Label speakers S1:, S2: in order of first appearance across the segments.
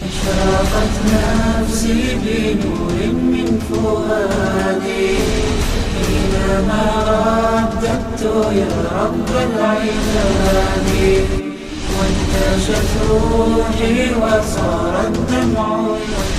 S1: أشرقت نفسي بنور من فؤادي حينما رددت يا رب العباد وانتشت روحي وصار الدمع يجري.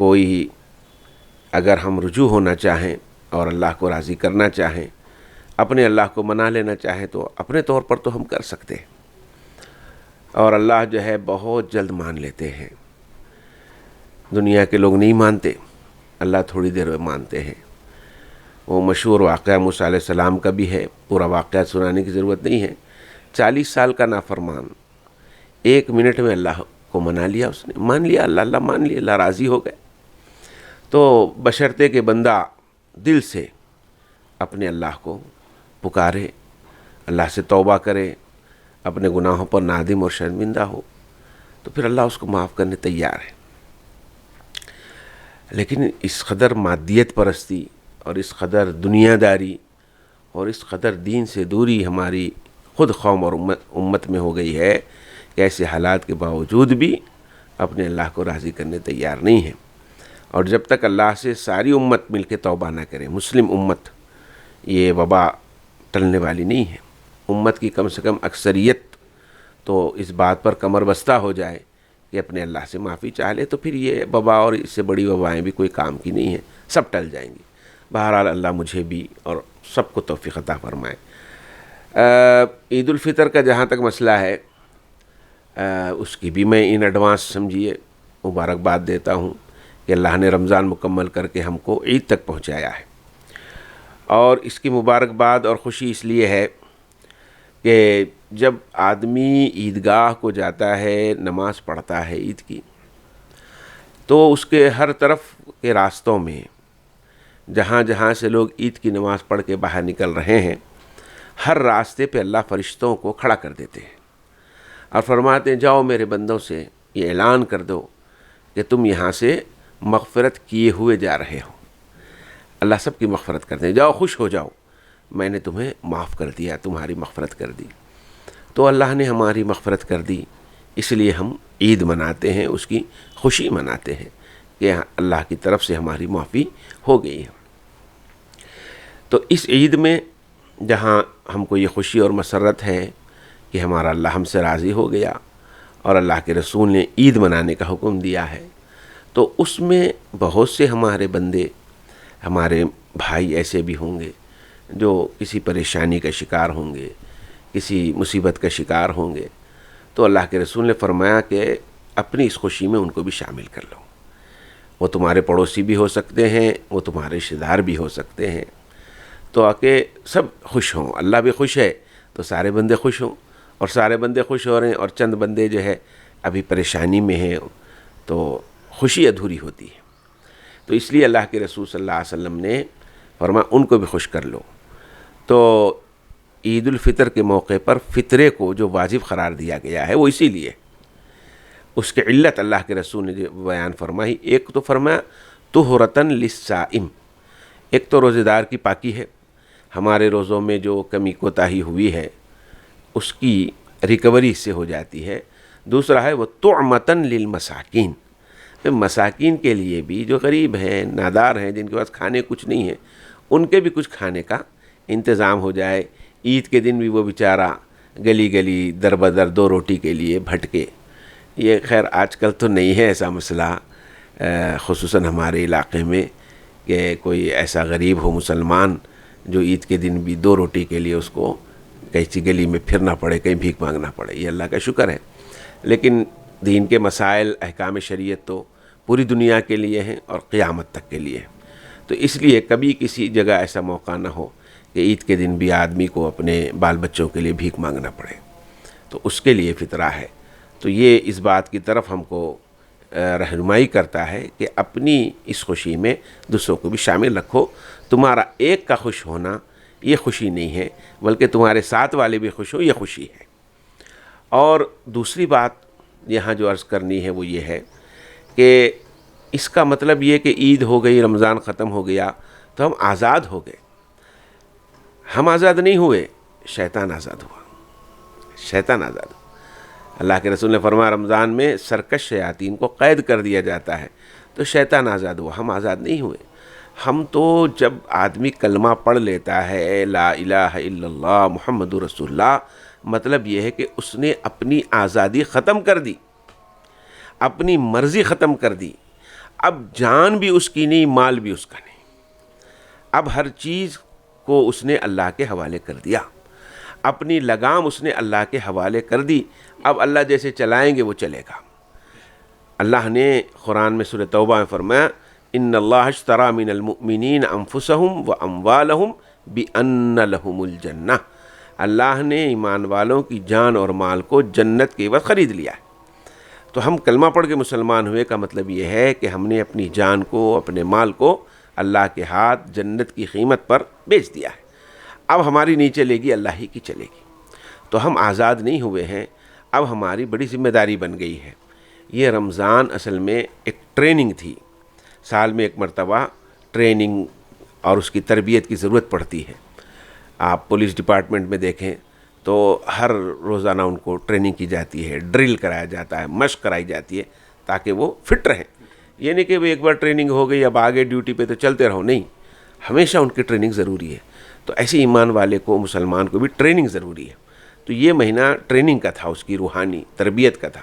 S2: کوئی اگر ہم رجوع ہونا چاہیں اور اللہ کو راضی کرنا چاہیں، اپنے اللہ کو منا لینا چاہیں، تو اپنے طور پر تو ہم کر سکتے ہیں، اور اللہ جو ہے بہت جلد مان لیتے ہیں۔ دنیا کے لوگ نہیں مانتے، اللہ تھوڑی دیر میں مانتے ہیں۔ وہ مشہور واقعہ موسیٰ علیہ السلام کا بھی ہے، پورا واقعہ سنانے کی ضرورت نہیں ہے۔ 40 سال کا نافرمان 1 منٹ میں اللہ کو منا لیا، اس نے مان لیا، اللہ مان لیا، اللہ راضی ہو گئے۔ تو بشرطے کہ بندہ دل سے اپنے اللہ کو پکارے، اللہ سے توبہ کرے، اپنے گناہوں پر نادم اور شرمندہ ہو، تو پھر اللہ اس کو معاف کرنے تیار ہے۔ لیکن اس قدر مادیت پرستی اور اس قدر دنیا داری اور اس قدر دین سے دوری ہماری خود قوم اور امت میں ہو گئی ہے کہ ایسے حالات کے باوجود بھی اپنے اللہ کو راضی کرنے تیار نہیں ہیں۔ اور جب تک اللہ سے ساری امت مل کے توبہ نہ کرے، مسلم امت، یہ وبا ٹلنے والی نہیں ہے۔ امت کی کم سے کم اکثریت تو اس بات پر کمر بستہ ہو جائے کہ اپنے اللہ سے معافی چاہ لے، تو پھر یہ وبا اور اس سے بڑی وبائیں بھی کوئی کام کی نہیں ہیں، سب ٹل جائیں گی۔ بہرحال اللہ مجھے بھی اور سب کو توفیق عطا فرمائے۔ عید الفطر کا جہاں تک مسئلہ ہے، اس کی بھی میں ان ایڈوانس سمجھیے مبارکباد دیتا ہوں کہ اللہ نے رمضان مکمل کر کے ہم کو عید تک پہنچایا ہے۔ اور اس کی مبارکباد اور خوشی اس لیے ہے کہ جب آدمی عیدگاہ کو جاتا ہے، نماز پڑھتا ہے عید کی، تو اس کے ہر طرف کے راستوں میں جہاں جہاں سے لوگ عید کی نماز پڑھ کے باہر نکل رہے ہیں، ہر راستے پہ اللہ فرشتوں کو کھڑا کر دیتے ہیں اور فرماتے ہیں جاؤ میرے بندوں سے یہ اعلان کر دو کہ تم یہاں سے مغفرت کیے ہوئے جا رہے ہو۔ اللہ سب کی مغفرت کرتے ہیں، جاؤ خوش ہو جاؤ، میں نے تمہیں معاف کر دیا، تمہاری مغفرت کر دی۔ تو اللہ نے ہماری مغفرت کر دی، اس لیے ہم عید مناتے ہیں، اس کی خوشی مناتے ہیں کہ اللہ کی طرف سے ہماری معافی ہو گئی ہے۔ تو اس عید میں جہاں ہم کو یہ خوشی اور مسرت ہے کہ ہمارا اللہ ہم سے راضی ہو گیا اور اللہ کے رسول نے عید منانے کا حکم دیا ہے، تو اس میں بہت سے ہمارے بندے، ہمارے بھائی ایسے بھی ہوں گے جو کسی پریشانی کا شکار ہوں گے، کسی مصیبت کا شکار ہوں گے، تو اللہ کے رسول نے فرمایا کہ اپنی اس خوشی میں ان کو بھی شامل کر لو۔ وہ تمہارے پڑوسی بھی ہو سکتے ہیں، وہ تمہارے رشتہ دار بھی ہو سکتے ہیں، تو آ کے سب خوش ہوں، اللہ بھی خوش ہے تو سارے بندے خوش ہوں، اور سارے بندے خوش ہو رہے ہیں اور چند بندے جو ہے ابھی پریشانی میں ہیں، تو خوشی ادھوری ہوتی ہے۔ تو اس لیے اللہ کے رسول صلی اللہ علیہ وسلم نے فرمایا ان کو بھی خوش کر لو۔ تو عید الفطر کے موقع پر فطرے کو جو واجب قرار دیا گیا ہے وہ اسی لیے، اس کی علت اللہ کے رسول نے جو بیان فرمائی، ایک تو فرمایا طہرۃ للصائم، ایک تو روزے دار کی پاکی ہے، ہمارے روزوں میں جو کمی کوتاہی ہوئی ہے اس کی ریکوری سے ہو جاتی ہے۔ دوسرا ہے وہ طعمۃ للمساکین، مساکین کے لیے بھی جو غریب ہیں، نادار ہیں، جن کے پاس کھانے کچھ نہیں ہے، ان کے بھی کچھ کھانے کا انتظام ہو جائے۔ عید کے دن بھی وہ بیچارہ گلی گلی در بدر 2 روٹی کے لیے بھٹکے۔ یہ خیر آج کل تو نہیں ہے ایسا مسئلہ، خصوصاً ہمارے علاقے میں، کہ کوئی ایسا غریب ہو مسلمان جو عید کے دن بھی 2 روٹی کے لیے اس کو کہیں گلی میں پھرنا پڑے، کہیں بھیک مانگنا پڑے۔ یہ اللہ کا شکر ہے، لیکن دین کے مسائل، احکام شریعت تو پوری دنیا کے لیے ہیں اور قیامت تک کے لیے ہیں۔ تو اس لیے کبھی کسی جگہ ایسا موقع نہ ہو کہ عید کے دن بھی آدمی کو اپنے بال بچوں کے لیے بھیک مانگنا پڑے، تو اس کے لیے فطرہ ہے۔ تو یہ اس بات کی طرف ہم کو رہنمائی کرتا ہے کہ اپنی اس خوشی میں دوسروں کو بھی شامل رکھو۔ تمہارا ایک کا خوش ہونا یہ خوشی نہیں ہے، بلکہ تمہارے ساتھ والے بھی خوش ہو، یہ خوشی ہے۔ اور دوسری بات یہاں جو عرض کرنی ہے وہ یہ ہے کہ اس کا مطلب یہ کہ عید ہو گئی، رمضان ختم ہو گیا تو ہم آزاد ہو گئے۔ ہم آزاد نہیں ہوئے، شیطان آزاد ہوا، شیطان آزاد ہوا۔ اللہ کے رسول نے فرمایا رمضان میں سرکش شیاطین کو قید کر دیا جاتا ہے، تو شیطان آزاد ہوا، ہم آزاد نہیں ہوئے۔ ہم تو جب آدمی کلمہ پڑھ لیتا ہے لا الہ الا اللہ محمد رسول اللہ، مطلب یہ ہے کہ اس نے اپنی آزادی ختم کر دی، اپنی مرضی ختم کر دی، اب جان بھی اس کی نہیں، مال بھی اس کا نہیں، اب ہر چیز کو اس نے اللہ کے حوالے کر دیا، اپنی لگام اس نے اللہ کے حوالے کر دی، اب اللہ جیسے چلائیں گے وہ چلے گا۔ اللہ نے قرآن میں سورہ توبہ میں فرمایا ان اللہ اشتری من المؤمنین انفسهم واموالهم بان لهم الجنہ، اللہ نے ایمان والوں کی جان اور مال کو جنت کے عوض خرید لیا ہے۔ تو ہم کلمہ پڑھ کے مسلمان ہوئے کا مطلب یہ ہے کہ ہم نے اپنی جان کو، اپنے مال کو اللہ کے ہاتھ جنت کی قیمت پر بیچ دیا ہے۔ اب ہماری نہیں چلے گی، اللہ ہی کی چلے گی۔ تو ہم آزاد نہیں ہوئے ہیں، اب ہماری بڑی ذمہ داری بن گئی ہے۔ یہ رمضان اصل میں ایک ٹریننگ تھی، سال میں ایک مرتبہ ٹریننگ اور اس کی تربیت کی ضرورت پڑتی ہے۔ آپ پولیس ڈپارٹمنٹ میں دیکھیں تو ہر روزانہ ان کو ٹریننگ کی جاتی ہے، ڈرل کرایا جاتا ہے، مشق کرائی جاتی ہے تاکہ وہ فٹ رہیں۔ یہ نہیں کہ وہ ایک بار ٹریننگ ہو گئی اب آگے ڈیوٹی پہ تو چلتے رہو، نہیں، ہمیشہ ان کی ٹریننگ ضروری ہے۔ تو ایسے ایمان والے کو، مسلمان کو بھی ٹریننگ ضروری ہے۔ تو یہ مہینہ ٹریننگ کا تھا، اس کی روحانی تربیت کا تھا۔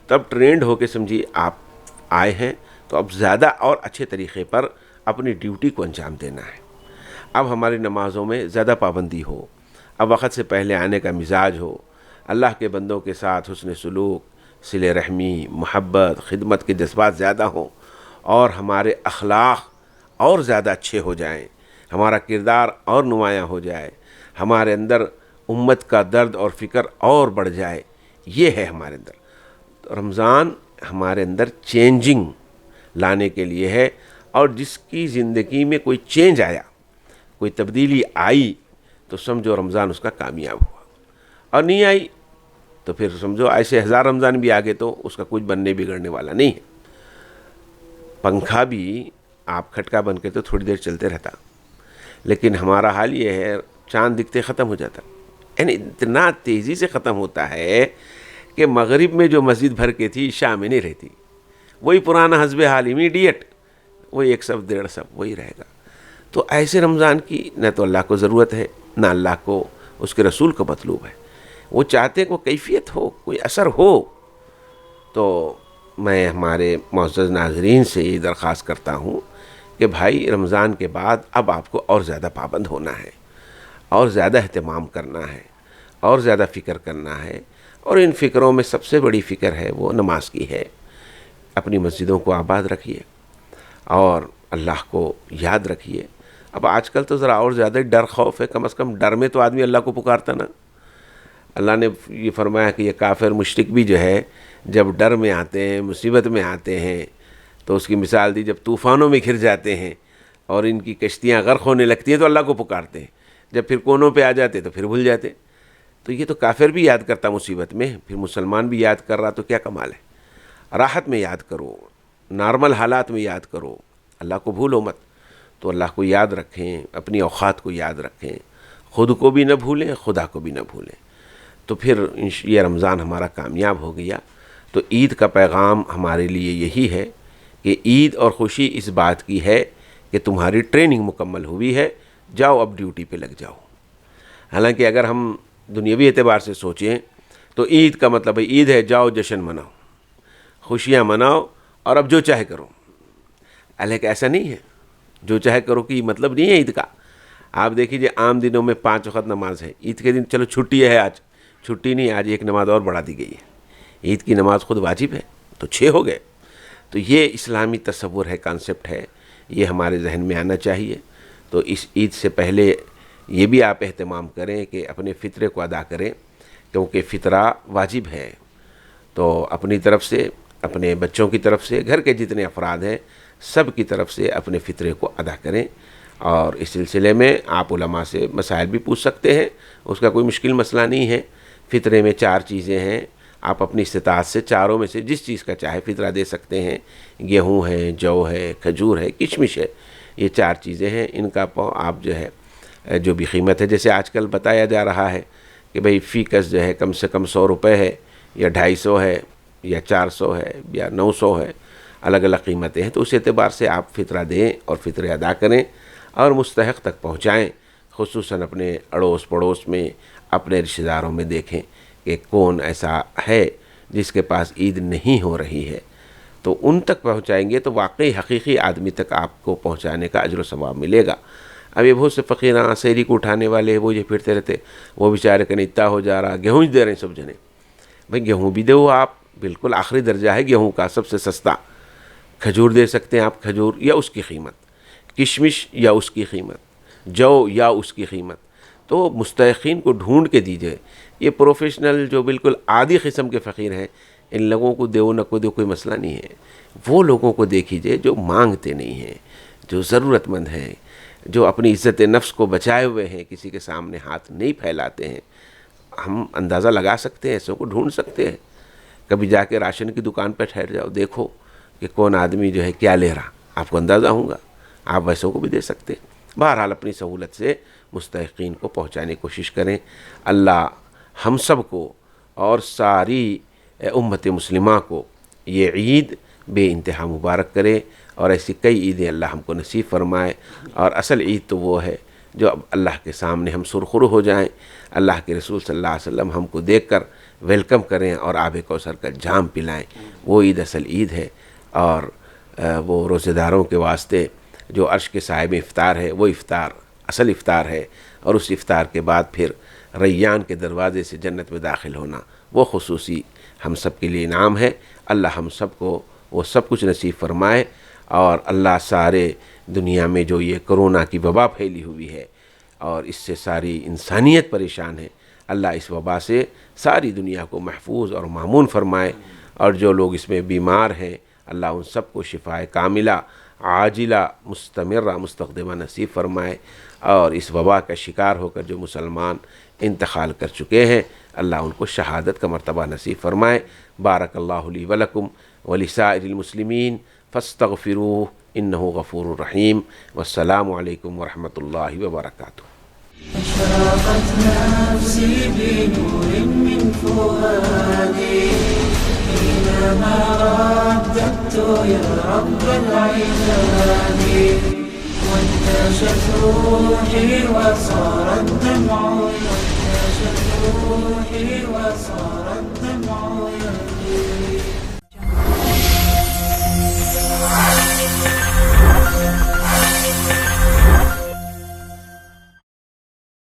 S2: تو اب ٹرینڈ ہو کے سمجھیے آپ آئے ہیں تو اب زیادہ اور اچھے طریقے پر اپنی ڈیوٹی کو انجام دینا ہے۔ اب ہماری نمازوں میں زیادہ پابندی ہو، اب وقت سے پہلے آنے کا مزاج ہو، اللہ کے بندوں کے ساتھ حسن سلوک، صلہ رحمی، محبت، خدمت کے جذبات زیادہ ہوں، اور ہمارے اخلاق اور زیادہ اچھے ہو جائیں، ہمارا کردار اور نمایاں ہو جائے، ہمارے اندر امت کا درد اور فکر اور بڑھ جائے، یہ ہے ہمارے اندر۔ رمضان ہمارے اندر چینجنگ لانے کے لیے ہے، اور جس کی زندگی میں کوئی چینج آیا، کوئی تبدیلی آئی، تو سمجھو رمضان اس کا کامیاب ہوا، اور نہیں آئی تو پھر سمجھو ایسے 1000 رمضان بھی آگے تو اس کا کچھ بننے بگڑنے والا نہیں ہے۔ پنکھا بھی آپ کھٹکا بن کے تو تھوڑی دیر چلتے رہتا، لیکن ہمارا حال یہ ہے چاند دکھتے ختم ہو جاتا، یعنی اتنا تیزی سے ختم ہوتا ہے کہ مغرب میں جو مسجد بھر کے تھی عشاء میں نہیں رہتی، وہی پرانا حسب حال امیڈیٹ، وہی 1 صف 1.5 صف وہی رہے گا۔ تو ایسے رمضان کی نہ تو اللہ کو ضرورت ہے، نہ اللہ کو، اس کے رسول کو مطلوب ہے۔ وہ چاہتے کہ کوئی کیفیت ہو، کوئی اثر ہو۔ تو میں ہمارے معزز ناظرین سے یہ درخواست کرتا ہوں کہ بھائی رمضان کے بعد اب آپ کو اور زیادہ پابند ہونا ہے، اور زیادہ اہتمام کرنا ہے، اور زیادہ فکر کرنا ہے، اور ان فکروں میں سب سے بڑی فکر ہے وہ نماز کی ہے۔ اپنی مسجدوں کو آباد رکھیے اور اللہ کو یاد رکھیے۔ اب آج کل تو ذرا اور زیادہ ڈر خوف ہے، کم از کم ڈر میں تو آدمی اللہ کو پکارتا نا۔ اللہ نے یہ فرمایا کہ یہ کافر مشرک بھی جو ہے جب ڈر میں آتے ہیں، مصیبت میں آتے ہیں، تو اس کی مثال دی جب طوفانوں میں گھر جاتے ہیں اور ان کی کشتیاں غرق ہونے لگتی ہیں تو اللہ کو پکارتے ہیں، جب پھر کونوں پہ آ جاتے تو پھر بھول جاتے۔ تو یہ تو کافر بھی یاد کرتا مصیبت میں، پھر مسلمان بھی یاد کر رہا تو کیا کمال ہے۔ راحت میں یاد کرو، نارمل حالات میں یاد کرو، اللہ کو بھولو مت۔ تو اللہ کو یاد رکھیں، اپنی اوقات کو یاد رکھیں، خود کو بھی نہ بھولیں، خدا کو بھی نہ بھولیں، تو پھر یہ رمضان ہمارا کامیاب ہو گیا۔ تو عید کا پیغام ہمارے لیے یہی ہے کہ عید اور خوشی اس بات کی ہے کہ تمہاری ٹریننگ مکمل ہوئی ہے، جاؤ اب ڈیوٹی پہ لگ جاؤ۔ حالانکہ اگر ہم دنیاوی اعتبار سے سوچیں تو عید کا مطلب ہے عید ہے، جاؤ جشن مناؤ، خوشیاں مناؤ، اور اب جو چاہے کرو۔ حالانکہ ایسا نہیں ہے، جو چاہے کرو کہ یہ مطلب نہیں ہے عید کا۔ آپ دیکھیے عام دنوں میں 5 وقت نماز ہے، عید کے دن چلو چھٹی ہے، آج چھٹی نہیں، آج ایک نماز اور بڑھا دی گئی ہے۔ عید کی نماز خود واجب ہے تو 6 ہو گئے۔ تو یہ اسلامی تصور ہے، کانسیپٹ ہے، یہ ہمارے ذہن میں آنا چاہیے۔ تو اس عید سے پہلے یہ بھی آپ اہتمام کریں کہ اپنے فطرے کو ادا کریں، کیونکہ فطرہ واجب ہے۔ تو اپنی طرف سے، اپنے بچوں کی طرف سے، گھر کے جتنے افراد ہیں سب کی طرف سے اپنے فطرے کو ادا کریں۔ اور اس سلسلے میں آپ علماء سے مسائل بھی پوچھ سکتے ہیں، اس کا کوئی مشکل مسئلہ نہیں ہے۔ فطرے میں 4 چیزیں ہیں، آپ اپنی استطاعت سے چاروں میں سے جس چیز کا چاہے فطرہ دے سکتے ہیں۔ گیہوں ہے، جو ہے، کھجور ہے، کشمش ہے، یہ 4 چیزیں ہیں۔ ان کا آپ جو ہے جو بھی قیمت ہے، جیسے آج کل بتایا جا رہا ہے کہ بھئی فی کس جو ہے کم سے کم 100 روپے ہے، یا 250 ہے، یا 400 ہے، یا 900 ہے، الگ الگ قیمتیں ہیں۔ تو اس اعتبار سے آپ فطرہ دیں اور فطرے ادا کریں اور مستحق تک پہنچائیں۔ خصوصاً اپنے اڑوس پڑوس میں، اپنے رشتہ داروں میں دیکھیں کہ کون ایسا ہے جس کے پاس عید نہیں ہو رہی ہے، تو ان تک پہنچائیں گے تو واقعی حقیقی آدمی تک آپ کو پہنچانے کا اجر و ثواب ملے گا۔ اب یہ بہت سے فقیراں سیری کو اٹھانے والے وہ یہ پھرتے رہتے، وہ بیچارے کا اتنا ہو جا رہا، گیہوں ہی دے رہے ہیں سب جنے۔ بھئی گیہوں بھی دو آپ، بالکل آخری درجہ ہے گیہوں کا، سب سے سستا۔ کھجور دے سکتے ہیں آپ، کھجور یا اس کی قیمت، کشمش یا اس کی قیمت، جو یا اس کی قیمت۔ تو مستحقین کو ڈھونڈ کے دیجئے۔ یہ پروفیشنل جو بالکل عادی قسم کے فقیر ہیں، ان لوگوں کو دیو نہ کو دیو کوئی مسئلہ نہیں ہے۔ وہ لوگوں کو دیکھیے جو مانگتے نہیں ہیں، جو ضرورت مند ہیں، جو اپنی عزت نفس کو بچائے ہوئے ہیں، کسی کے سامنے ہاتھ نہیں پھیلاتے ہیں۔ ہم اندازہ لگا سکتے ہیں، ایسوں کو ڈھونڈ سکتے ہیں۔ کبھی جا کے راشن کی دکان پہ ٹھہر جاؤ، دیکھو کہ کون آدمی جو ہے کیا لے رہا، آپ کو اندازہ ہوگا، آپ ویسوں کو بھی دے سکتے ہیں۔ بہرحال اپنی سہولت سے مستحقین کو پہنچانے کی کوشش کریں۔ اللہ ہم سب کو اور ساری امت مسلمہ کو یہ عید بے انتہا مبارک کرے، اور ایسی کئی عیدیں اللہ ہم کو نصیب فرمائے۔ اور اصل عید تو وہ ہے جو اب اللہ کے سامنے ہم سرخرو ہو جائیں، اللہ کے رسول صلی اللہ علیہ وسلم ہم کو دیکھ کر ویلکم کریں اور آب کوثر کا جام پلائیں۔ وہ عید اصل عید ہے، اور وہ روزہ داروں کے واسطے جو عرش کے سائے میں افطار ہے، وہ افطار اصل افطار ہے، اور اس افطار کے بعد پھر ریان کے دروازے سے جنت میں داخل ہونا، وہ خصوصی ہم سب کے لیے انعام ہے۔ اللہ ہم سب کو وہ سب کچھ نصیب فرمائے، اور اللہ سارے دنیا میں جو یہ کرونا کی وبا پھیلی ہوئی ہے اور اس سے ساری انسانیت پریشان ہے، اللہ اس وبا سے ساری دنیا کو محفوظ اور مامون فرمائے، اور جو لوگ اس میں بیمار ہیں اللہ ان سب کو شفائے کاملہ عاجلہ مستمرہ مستقدمہ نصیب فرمائے، اور اس وبا کا شکار ہو کر جو مسلمان انتقال کر چکے ہیں اللہ ان کو شہادت کا مرتبہ نصیب فرمائے۔ بارک اللہ لی ولکم ولسائر المسلمین فاستغفروہ انہ غفور الرحیم، والسلام علیکم ورحمۃ اللہ وبرکاتہ۔
S1: أشرقت نفسي بنور من فؤادي حينما رددت يا رب العباد، وانتشت روحي وصار الدمع